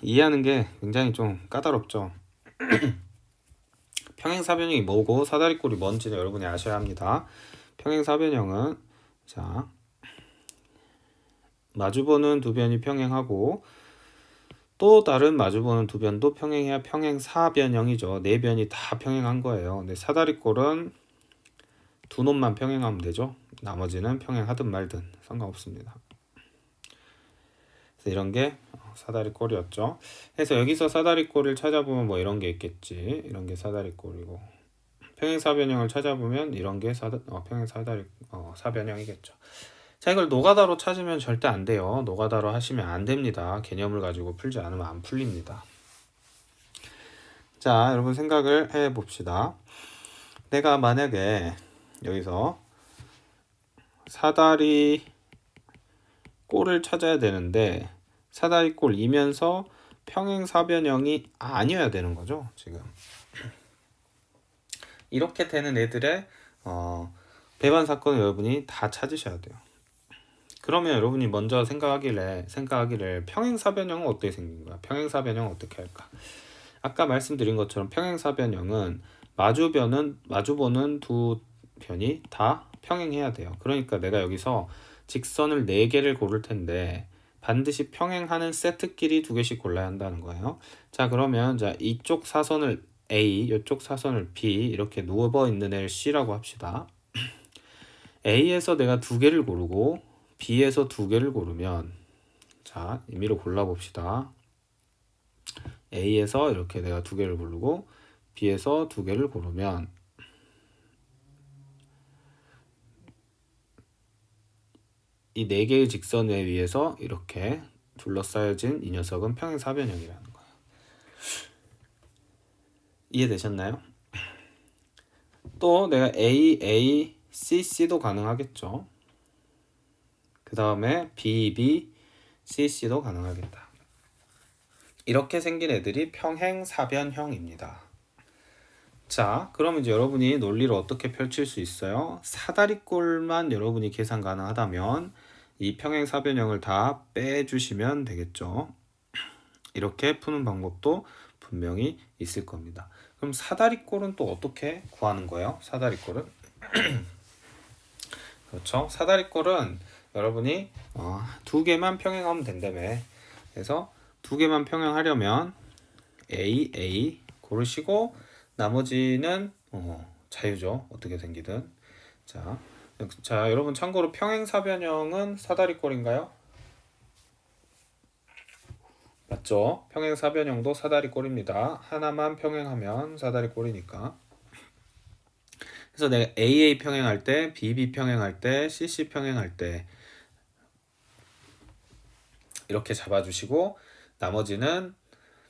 이해하는 게 굉장히 좀 까다롭죠. 평행사변형이 뭐고 사다리꼴이 뭔지는 여러분이 아셔야 합니다. 평행사변형은 자, 마주보는 두 변이 평행하고 또 다른 마주보는 두 변도 평행해야 평행사변형이죠. 네 변이 다 평행한 거예요. 근데 사다리꼴은 두 놈만 평행하면 되죠. 나머지는 평행하든 말든 상관없습니다. 그래서 이런 게 사다리꼴이었죠. 그래서 여기서 사다리꼴을 찾아보면 뭐 이런 게 있겠지. 이런 게 사다리꼴이고 평행사변형을 찾아보면 이런 게 사변형이겠죠. 자, 이걸 노가다로 찾으면 절대 안 돼요. 노가다로 하시면 안 됩니다. 개념을 가지고 풀지 않으면 안 풀립니다. 자, 여러분 생각을 해 봅시다. 내가 만약에 여기서 사다리 꼴을 찾아야 되는데 사다리꼴이면서 평행사변형이 아니어야 되는 거죠. 지금 이렇게 되는 애들의 배반 사건을 여러분이 다 찾으셔야 돼요. 그러면 여러분이 먼저 생각하기를 평행사변형은 어떻게 생긴 거야? 평행사변형은 어떻게 할까? 아까 말씀드린 것처럼 평행사변형은 마주보는 두 변이 다 평행해야 돼요. 그러니까 내가 여기서 직선을 4개를 고를 텐데 반드시 평행하는 세트끼리 2개씩 골라야 한다는 거예요. 자, 그러면 자 이쪽 사선을 A, 이쪽 사선을 B 이렇게 누워 있는 애를 C라고 합시다. A에서 내가 2개를 고르고 B에서 2개를 고르면 자, 임의로 골라봅시다. A에서 이렇게 내가 2개를 고르고 B에서 2개를 고르면 이 네 개의 직선에 의해서 이렇게 둘러싸여진 이 녀석은 평행사변형이라는 거예요. 이해되셨나요? 또 내가 A, C, C도 가능하겠죠. 그 다음에 B, B, C, C도 가능하겠다. 이렇게 생긴 애들이 평행사변형입니다. 자, 그럼 이제 여러분이 논리를 어떻게 펼칠 수 있어요? 사다리꼴만 여러분이 계산 가능하다면 이 평행사변형을 다 빼주시면 되겠죠. 이렇게 푸는 방법도 분명히 있을 겁니다. 그럼 사다리꼴은 또 어떻게 구하는 거예요? 사다리꼴은? 그렇죠. 사다리꼴은 여러분이 두 개만 평행하면 된다며. 그래서 두 개만 평행하려면 A 고르시고 나머지는 자유죠. 어떻게 생기든. 자, 여러분 참고로 평행사변형은 사다리꼴인가요? 맞죠? 평행사변형도 사다리꼴입니다. 하나만 평행하면 사다리꼴이니까. 그래서 내가 AA 평행할 때, BB 평행할 때, CC 평행할 때 이렇게 잡아주시고 나머지는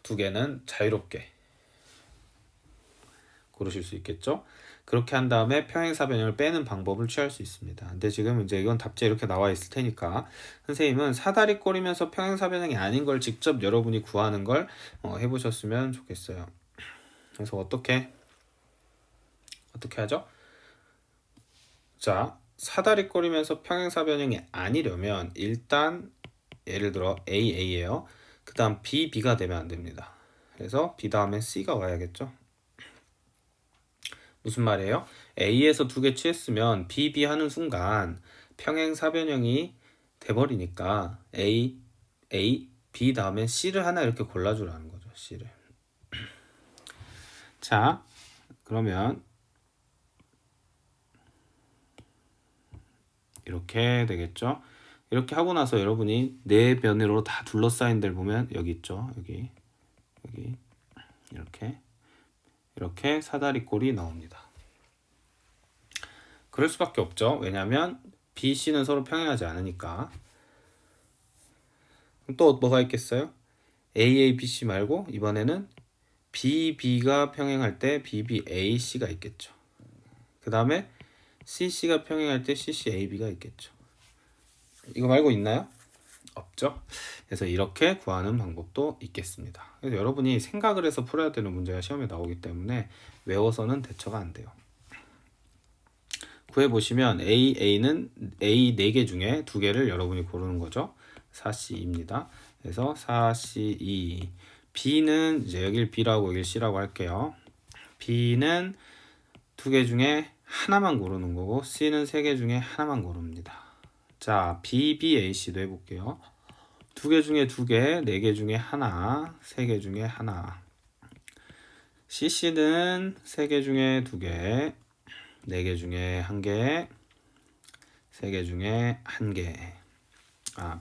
두 개는 자유롭게 고르실 수 있겠죠? 그렇게 한 다음에 평행사변형을 빼는 방법을 취할 수 있습니다. 근데 지금 이제 이건 답지에 이렇게 나와 있을 테니까 선생님은 사다리꼴이면서 평행사변형이 아닌 걸 직접 여러분이 구하는 걸 해보셨으면 좋겠어요. 그래서 어떻게 하죠? 자, 사다리꼴이면서 평행사변형이 아니려면 일단 예를 들어 AA예요. 그 다음 BB가 되면 안 됩니다. 그래서 B 다음에 C가 와야겠죠. 무슨 말이에요? A에서 두 개 취했으면 B 하는 순간 평행사변형이 돼버리니까 A, B 다음에 C를 하나 이렇게 골라주라는 거죠. C를. 자, 그러면 이렇게 되겠죠. 이렇게 하고 나서 여러분이 네 면으로 다 둘러싸인 데를 보면 여기 있죠. 여기 이렇게 사다리꼴이 나옵니다. 그럴 수밖에 없죠. 왜냐하면 B, C는 서로 평행하지 않으니까. 또 뭐가 있겠어요? A, B, C 말고 이번에는 B, B가 평행할 때 B, B, A, C가 있겠죠. 그 다음에 C, C가 평행할 때 C, C, A, B가 있겠죠. 이거 말고 있나요? 없죠. 그래서 이렇게 구하는 방법도 있겠습니다. 그래서 여러분이 생각을 해서 풀어야 되는 문제가 시험에 나오기 때문에 외워서는 대처가 안 돼요. 구해보시면 A는 A 4개 중에 2개를 여러분이 고르는 거죠. 4C입니다. 그래서 4C2. B는 이제 여길 B라고 여길 C라고 할게요. B는 2개 중에 하나만 고르는 거고 C는 3개 중에 하나만 고릅니다. 자, BBAC도 해볼게요. 2개 중에 2개, 4개 중에 하나, 3개 중에 하나. CC는 3개 중에 2개, 4개 중에 1개, 3개 중에 1개.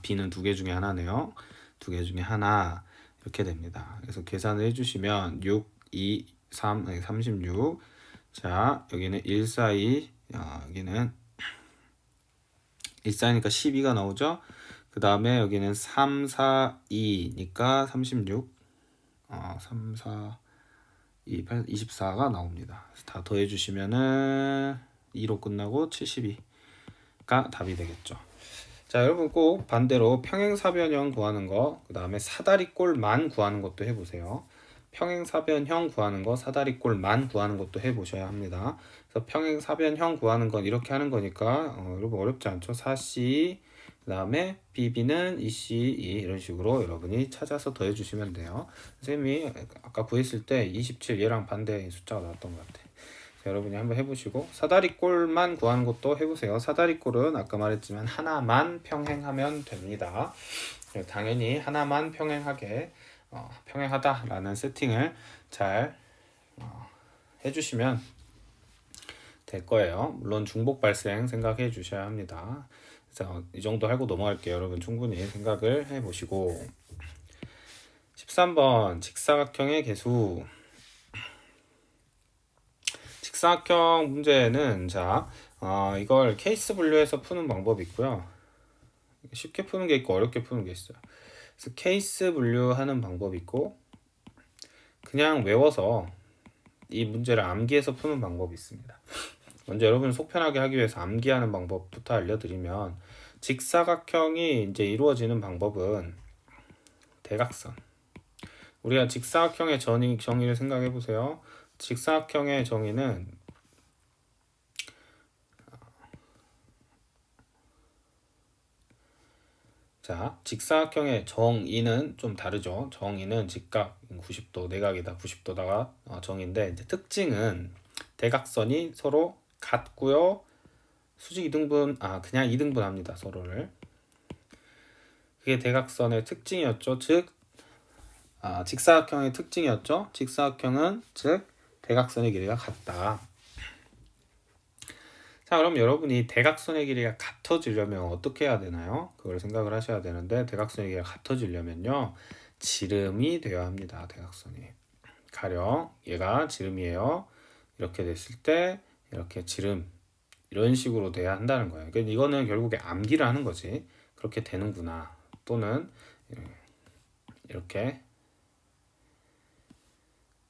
B는 2개 중에 하나네요. 2개 중에 하나. 이렇게 됩니다. 그래서 계산을 해주시면 6, 2, 3, 36. 자, 여기는 1, 4, 2. 여기는 1, 4니까 12가 나오죠. 그 다음에 여기는 3, 4, 2니까 36. 3, 4, 2, 8, 24가 나옵니다. 다 더해주시면은 2로 끝나고 72가 답이 되겠죠. 자, 여러분 꼭 반대로 평행사변형 구하는 거, 그 다음에 사다리꼴만 구하는 것도 해보세요. 평행사변형 구하는 거, 사다리꼴만 구하는 것도 해보셔야 합니다. 그래서 평행사변형 구하는 건 이렇게 하는 거니까 여러분 어렵지 않죠? 4C, 그 다음에 BB는 2C, 2 이런 식으로 여러분이 찾아서 더해주시면 돼요. 선생님이 아까 구했을 때 27 얘랑 반대 숫자가 나왔던 것 같아. 여러분이 한번 해보시고 사다리꼴만 구하는 것도 해보세요. 사다리꼴은 아까 말했지만 하나만 평행하면 됩니다. 당연히 하나만 평행하게 평행하다라는 세팅을 잘 해주시면 될 거예요. 물론 중복 발생 생각해 주셔야 합니다. 그래서 이 정도 하고 넘어갈게요. 여러분 충분히 생각을 해보시고 13번 직사각형의 개수. 직사각형 문제는 이걸 케이스 분류해서 푸는 방법이 있고요. 쉽게 푸는 게 있고 어렵게 푸는 게 있어요. 그래서 케이스 분류하는 방법이 있고 그냥 외워서 이 문제를 암기해서 푸는 방법이 있습니다. 먼저 여러분을 속 편하게 하기 위해서 암기하는 방법부터 알려드리면 직사각형이 이제 이루어지는 방법은 대각선. 우리가 직사각형의 정의를 생각해 보세요. 직사각형의 정의는 자, 직사각형의 정의는 좀 다르죠. 정의는 직각 90도, 내각이다 90도다가 정의인데 이제 특징은 대각선이 서로 같고요. 수직 이등분, 그냥 이등분합니다. 서로를. 그게 대각선의 특징이었죠. 즉, 직사각형의 특징이었죠. 직사각형은 즉 대각선의 길이가 같다. 자, 그럼 여러분이 대각선의 길이가 같아지려면 어떻게 해야 되나요? 그걸 생각을 하셔야 되는데 대각선의 길이가 같아지려면요. 지름이 되어야 합니다. 대각선이. 가령 얘가 지름이에요. 이렇게 됐을 때 이렇게 지름 이런 식으로 돼야 한다는 거예요. 그러니까 이거는 결국에 암기를 하는 거지. 그렇게 되는구나. 또는 이렇게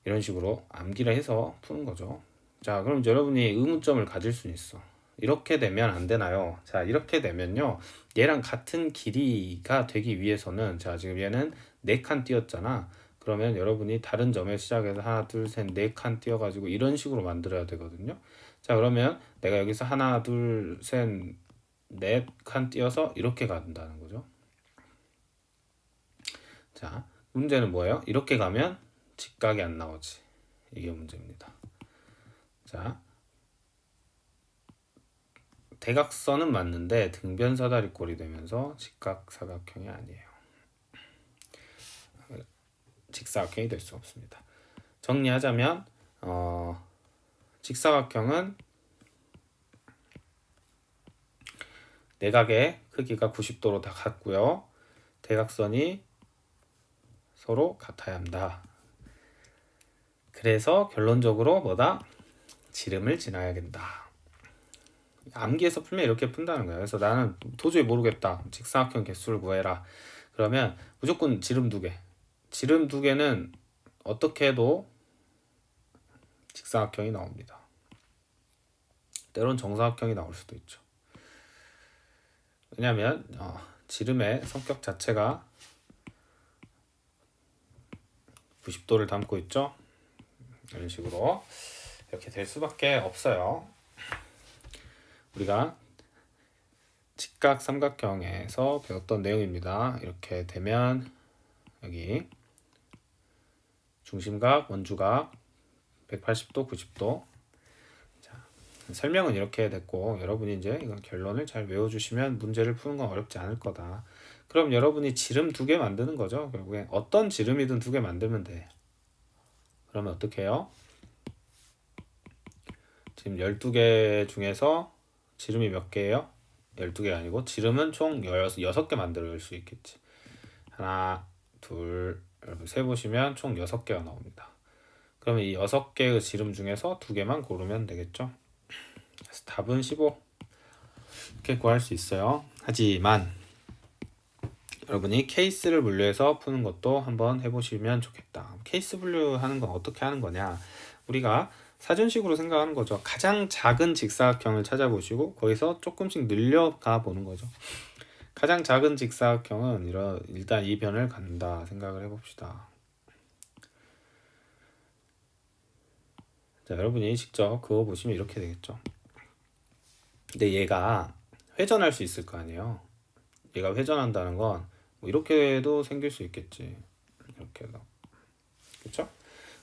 이런 식으로 암기를 해서 푸는 거죠. 자, 그럼 여러분이 의문점을 가질 수 있어. 이렇게 되면 안 되나요? 자, 이렇게 되면요. 얘랑 같은 길이가 되기 위해서는 자, 지금 얘는 4칸 띄었잖아. 그러면 여러분이 다른 점에 시작해서 하나, 둘, 셋, 4칸 띄어가지고 이런 식으로 만들어야 되거든요. 자, 그러면 내가 여기서 하나, 둘, 셋, 4칸 띄어서 이렇게 간다는 거죠. 자, 문제는 뭐예요? 이렇게 가면 직각이 안 나오지. 이게 문제입니다. 자, 대각선은 맞는데 등변사다리꼴이 되면서 직각사각형이 아니에요. 직사각형이 될 수 없습니다. 정리하자면 직사각형은 내각의 크기가 90도로 다 같고요. 대각선이 서로 같아야 한다. 그래서 결론적으로 뭐다? 지름을 지나야 된다. 암기해서 풀면 이렇게 푼다는 거예요. 그래서 나는 도저히 모르겠다. 직사각형 개수를 구해라. 그러면 무조건 지름 2개. 지름 2개는 어떻게 해도 직사각형이 나옵니다. 때론 정사각형이 나올 수도 있죠. 왜냐하면 지름의 성격 자체가 90도를 담고 있죠. 이런 식으로 이렇게 될 수밖에 없어요. 우리가 직각 삼각형에서 배웠던 내용입니다. 이렇게 되면 여기 중심각, 원주각 180도, 90도. 자, 설명은 이렇게 됐고 여러분이 이제 이건 결론을 잘 외워주시면 문제를 푸는 건 어렵지 않을 거다. 그럼 여러분이 지름 2개 만드는 거죠. 결국에 어떤 지름이든 2개 만들면 돼. 그러면 어떻게 해요? 지금 12개 중에서 지름이 몇 개예요? 12개 아니고 지름은 총 6개 만들 수 있겠지. 하나, 둘, 여러분 세보시면 총 6개가 나옵니다. 그러면 이 6개의 지름 중에서 2개만 고르면 되겠죠. 그래서 답은 15 이렇게 구할 수 있어요. 하지만 여러분이 케이스를 분류해서 푸는 것도 한번 해보시면 좋겠다. 케이스 분류하는 건 어떻게 하는 거냐? 우리가 사전식으로 생각하는 거죠. 가장 작은 직사각형을 찾아보시고 거기서 조금씩 늘려가 보는 거죠. 가장 작은 직사각형은 일단 이 변을 갖는다 생각을 해봅시다. 자, 여러분이 직접 그거 보시면 이렇게 되겠죠. 근데 얘가 회전할 수 있을 거 아니에요. 얘가 회전한다는 건 뭐 이렇게도 생길 수 있겠지. 이렇게도. 그렇죠?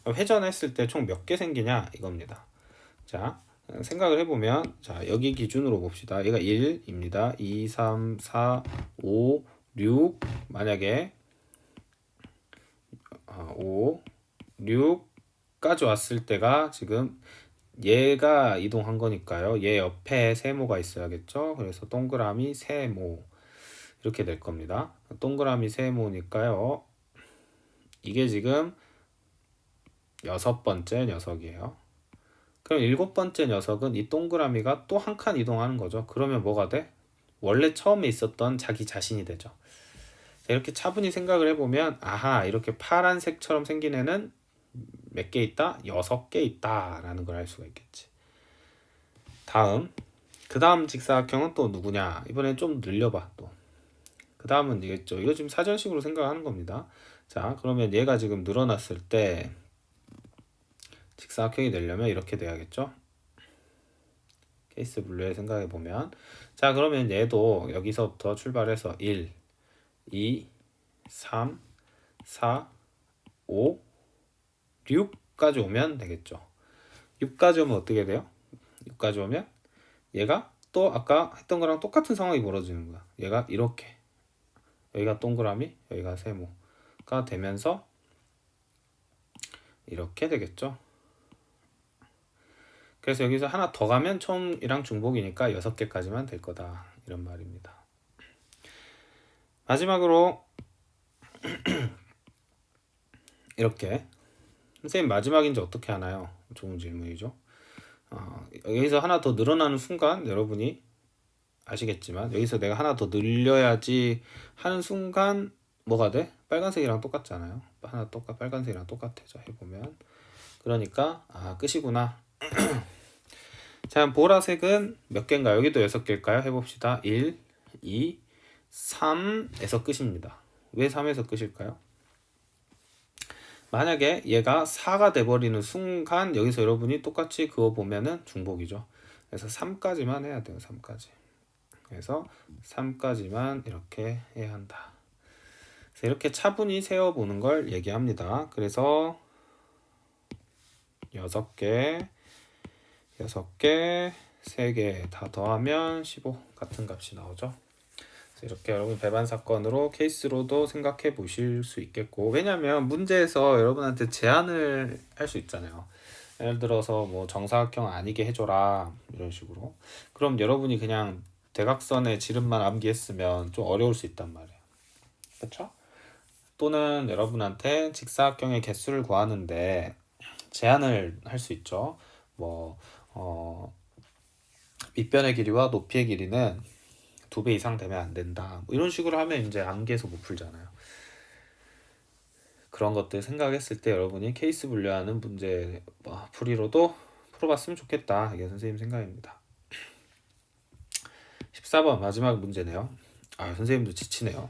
회전했을 때 총 몇 개 생기냐 이겁니다. 자, 생각을 해보면 자, 여기 기준으로 봅시다. 얘가 1입니다. 2, 3, 4, 5, 6 만약에 5, 6까지 왔을 때가 지금 얘가 이동한 거니까요. 얘 옆에 세모가 있어야겠죠. 그래서 동그라미 세모 이렇게 될 겁니다. 동그라미 세모니까요. 이게 지금 6번째 녀석이에요. 그럼 7번째 녀석은 이 동그라미가 또 한 칸 이동하는 거죠. 그러면 뭐가 돼? 원래 처음에 있었던 자기 자신이 되죠. 자, 이렇게 차분히 생각을 해보면 아하 이렇게 파란색처럼 생긴 애는 몇 개 있다? 6개 있다 라는 걸 알 수가 있겠지. 다음 그 다음 직사각형은 또 누구냐? 이번엔 좀 늘려봐 또. 그 다음은 이겠죠. 이거 지금 사전식으로 생각하는 겁니다. 자 그러면 얘가 지금 늘어났을 때 직사각형이 되려면 이렇게 돼야겠죠. 케이스 분류에 생각해 보면 자 그러면 얘도 여기서부터 출발해서 1, 2, 3, 4, 5, 6까지 오면 되겠죠. 6까지 오면 어떻게 돼요? 6까지 오면 얘가 또 아까 했던 거랑 똑같은 상황이 벌어지는 거야. 얘가 이렇게 여기가 동그라미 여기가 세모가 되면서 이렇게 되겠죠. 그래서 여기서 하나 더 가면 처음이랑 중복이니까 6개까지만 될 거다 이런 말입니다. 마지막으로 이렇게 선생님 마지막인지 어떻게 하나요? 좋은 질문이죠. 여기서 하나 더 늘어나는 순간 여러분이 아시겠지만 여기서 내가 하나 더 늘려야지 하는 순간 뭐가 돼? 빨간색이랑 똑같잖아요. 하나 빨간색이랑 똑같아져 해보면 그러니까 끝이구나. 자 보라색은 몇 개인가요? 여기도 6개일까요? 해봅시다. 1, 2, 3에서 끝입니다. 왜 3에서 끝일까요? 만약에 얘가 4가 돼버리는 순간 여기서 여러분이 똑같이 그거 보면은 중복이죠. 그래서 3까지만 해야 돼요. 3까지. 그래서 3까지만 이렇게 해야 한다. 그래서 이렇게 차분히 세어보는 걸 얘기합니다. 그래서 6개, 3개 다 더하면 15 같은 값이 나오죠. 이렇게 여러분 배반 사건으로 케이스로도 생각해 보실 수 있겠고 왜냐면 문제에서 여러분한테 제안을 할 수 있잖아요. 예를 들어서 뭐 정사각형 아니게 해줘라 이런 식으로 그럼 여러분이 그냥 대각선의 지름만 암기했으면 좀 어려울 수 있단 말이에요. 그렇죠? 또는 여러분한테 직사각형의 개수를 구하는데 제한을 할 수 있죠. 뭐 밑변의 길이와 높이의 길이는 2배 이상 되면 안 된다. 뭐 이런 식으로 하면 이제 암기해서 못 풀잖아요. 그런 것들 생각했을 때 여러분이 케이스 분류하는 문제 풀이로도 풀어봤으면 좋겠다. 이게 선생님 생각입니다. 14번 마지막 문제네요. 선생님도 지치네요.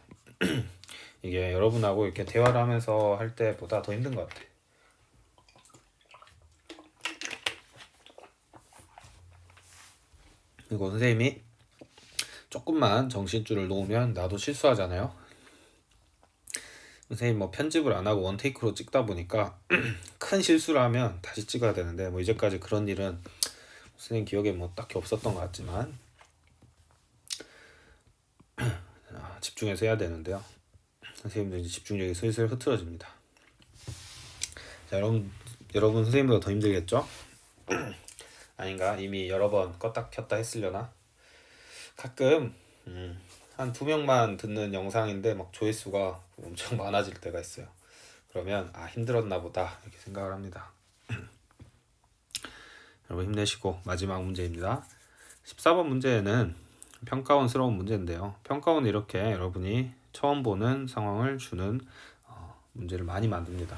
이게 여러분하고 이렇게 대화를 하면서 할 때보다 더 힘든 것 같아. 그리고 선생님이 조금만 정신줄을 놓으면 나도 실수하잖아요. 선생님 뭐 편집을 안 하고 원테이크로 찍다 보니까 큰 실수를 하면 다시 찍어야 되는데 뭐 이제까지 그런 일은 선생님 기억에 뭐 딱히 없었던 것 같지만 집중해서 해야 되는데요. 선생님도 이제 집중력이 슬슬 흐트러집니다. 자, 여러분 선생님보다 더 힘들겠죠? 아닌가? 이미 여러 번 껐다 켰다 했으려나? 가끔 한 2명만 듣는 영상인데 막 조회수가 엄청 많아질 때가 있어요. 그러면 힘들었나 보다 이렇게 생각을 합니다. 여러분 힘내시고 마지막 문제입니다. 14번 문제는 평가원스러운 문제인데요. 평가원은 이렇게 여러분이 처음 보는 상황을 주는 문제를 많이 만듭니다.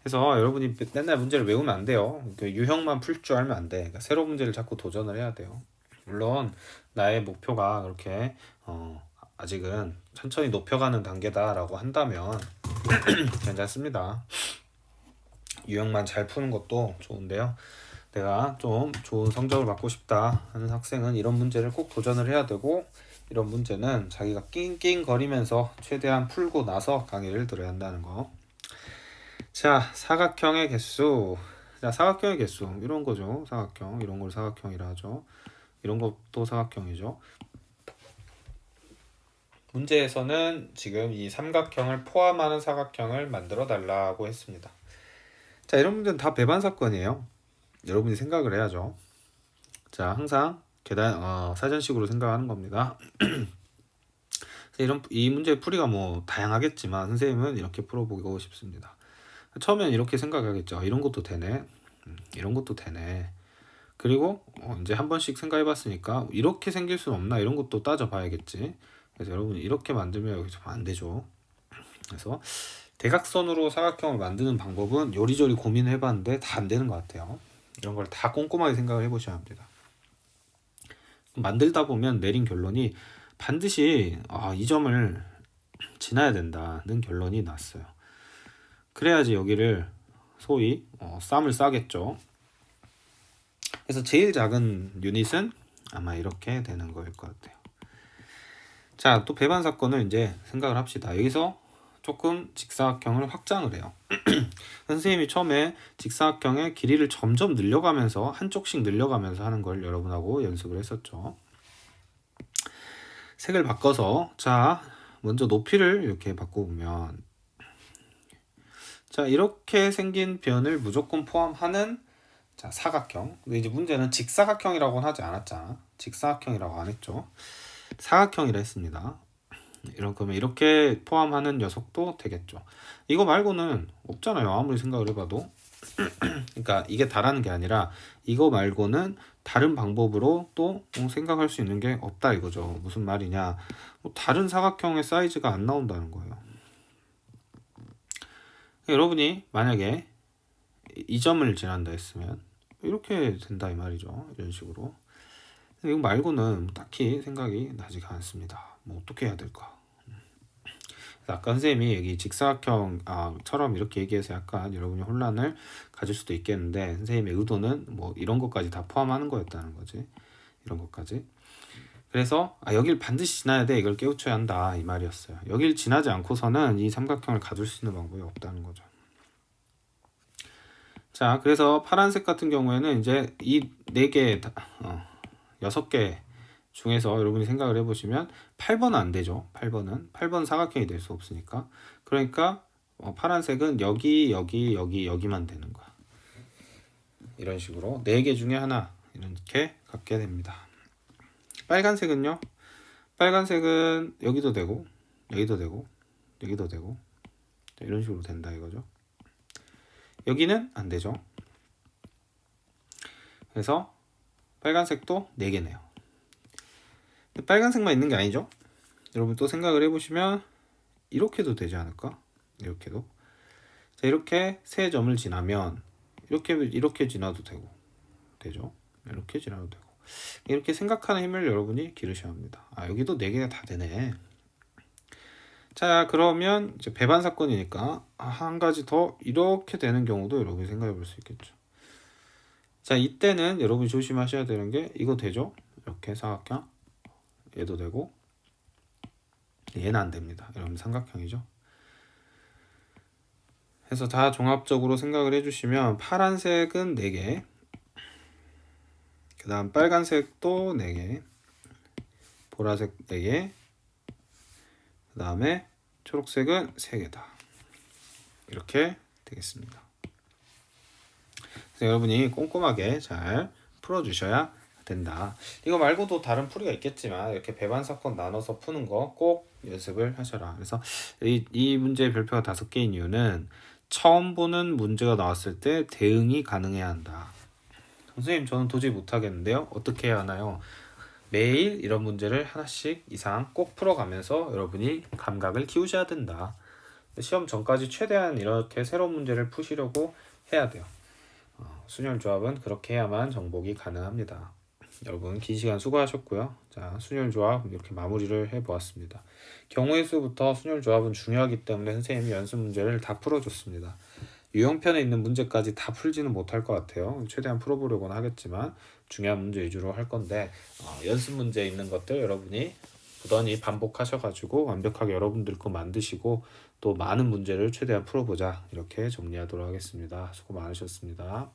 그래서 여러분이 맨날 문제를 외우면 안 돼요. 유형만 풀 줄 알면 안 돼. 그러니까 새로운 문제를 자꾸 도전을 해야 돼요. 물론 나의 목표가 그렇게 아직은 천천히 높여가는 단계다라고 한다면 괜찮습니다. 유형만 잘 푸는 것도 좋은데요. 내가 좀 좋은 성적을 받고 싶다 하는 학생은 이런 문제를 꼭 도전을 해야 되고 이런 문제는 자기가 낑낑거리면서 최대한 풀고 나서 강의를 들어야 한다는 거. 자, 사각형의 개수. 자, 사각형의 개수 이런 거죠. 사각형 이런 걸 사각형이라 하죠. 이런 것도 사각형이죠. 문제에서는 지금 이 삼각형을 포함하는 사각형을 만들어 달라고 했습니다. 자, 이런 문제는 다 배반 사건이에요. 여러분이 생각을 해야죠. 자, 항상 사전식으로 생각하는 겁니다. 이 문제의 풀이가 뭐 다양하겠지만 선생님은 이렇게 풀어보고 싶습니다. 처음엔 이렇게 생각하겠죠. 이런 것도 되네. 이런 것도 되네. 그리고 이제 한 번씩 생각해 봤으니까 이렇게 생길 수는 없나 이런 것도 따져봐야겠지. 그래서 여러분 이렇게 만들면 여기서 안 되죠. 그래서 대각선으로 사각형을 만드는 방법은 요리조리 고민을 해봤는데 다 안 되는 것 같아요. 이런 걸 다 꼼꼼하게 생각을 해보셔야 합니다. 만들다 보면 내린 결론이 반드시 이 점을 지나야 된다는 결론이 났어요. 그래야지 여기를 소위 쌈을 싸겠죠. 그래서 제일 작은 유닛은 아마 이렇게 되는 거일 것 같아요. 자, 또 배반 사건을 이제 생각을 합시다. 여기서 조금 직사각형을 확장을 해요. 선생님이 처음에 직사각형의 길이를 점점 늘려가면서 한쪽씩 늘려가면서 하는 걸 여러분하고 연습을 했었죠. 색을 바꿔서 자 먼저 높이를 이렇게 바꿔보면 자 이렇게 생긴 변을 무조건 포함하는 자 사각형. 근데 이제 문제는 직사각형이라고는 하지 않았잖아. 직사각형이라고 안 했죠. 사각형이라 했습니다. 그러면 이렇게 포함하는 녀석도 되겠죠. 이거 말고는 없잖아요. 아무리 생각을 해봐도. 그러니까 이게 다라는 게 아니라 이거 말고는 다른 방법으로 또 생각할 수 있는 게 없다 이거죠. 무슨 말이냐? 다른 사각형의 사이즈가 안 나온다는 거예요. 여러분이 만약에 이 점을 지난다 했으면 이렇게 된다 이 말이죠. 이런 식으로. 이거 말고는 딱히 생각이 나지가 않습니다. 뭐 어떻게 해야 될까? 아까 선생님이 여기 직사각형처럼 이렇게 얘기해서 약간 여러분이 혼란을 가질 수도 있겠는데 선생님의 의도는 뭐 이런 것까지 다 포함하는 거였다는 거지. 이런 것까지. 그래서 여길 반드시 지나야 돼. 이걸 깨우쳐야 한다. 이 말이었어요. 여길 지나지 않고서는 이 삼각형을 가질 수 있는 방법이 없다는 거죠. 자, 그래서 파란색 같은 경우에는 이제 이 4개, 6개 중에서 여러분이 생각을 해보시면 8번은 안 되죠. 8번 사각형이 될 수 없으니까. 그러니까 파란색은 여기만 되는 거야. 이런 식으로 4개 중에 하나 이렇게 갖게 됩니다. 빨간색은요. 빨간색은 여기도 되고 여기도 되고 여기도 되고 이런 식으로 된다 이거죠. 여기는 안 되죠. 그래서 빨간색도 4개네요. 빨간색만 있는 게 아니죠. 여러분 또 생각을 해보시면 이렇게도 되지 않을까? 이렇게도. 자, 이렇게 세 점을 지나면 이렇게 지나도 되죠. 이렇게 지나도 되고. 이렇게 생각하는 힘을 여러분이 기르셔야 합니다. 여기도 4개가 다 되네. 자, 그러면 이제 배반 사건이니까 한 가지 더 이렇게 되는 경우도 여러분이 생각해 볼 수 있겠죠. 자, 이때는 여러분이 조심하셔야 되는 게 이거 되죠? 이렇게 사각형. 얘도 되고 얘는 안 됩니다. 여러분 삼각형이죠. 그래서 다 종합적으로 생각을 해주시면 파란색은 4개, 그 다음 빨간색도 4개, 보라색 4개, 그 다음에 초록색은 3개다. 이렇게 되겠습니다. 그래서 여러분이 꼼꼼하게 잘 풀어주셔야 된다. 이거 말고도 다른 풀이가 있겠지만 이렇게 배반 사건 나눠서 푸는 거 꼭 연습을 하셔라. 그래서 이 문제의 별표가 5개인 이유는 처음 보는 문제가 나왔을 때 대응이 가능해야 한다. 선생님 저는 도저히 못하겠는데요. 어떻게 해야 하나요? 매일 이런 문제를 하나씩 이상 꼭 풀어가면서 여러분이 감각을 키우셔야 된다. 시험 전까지 최대한 이렇게 새로운 문제를 푸시려고 해야 돼요. 순열조합은 그렇게 해야만 정복이 가능합니다. 여러분 긴 시간 수고하셨고요. 자, 순열조합 이렇게 마무리를 해보았습니다. 경우의 수부터 순열조합은 중요하기 때문에 선생님이 연습 문제를 다 풀어줬습니다. 유형편에 있는 문제까지 다 풀지는 못할 것 같아요. 최대한 풀어보려고는 하겠지만 중요한 문제 위주로 할 건데 연습 문제 있는 것들 여러분이 부단히 반복하셔가지고 완벽하게 여러분들 거 만드시고 또 많은 문제를 최대한 풀어보자 이렇게 정리하도록 하겠습니다. 수고 많으셨습니다.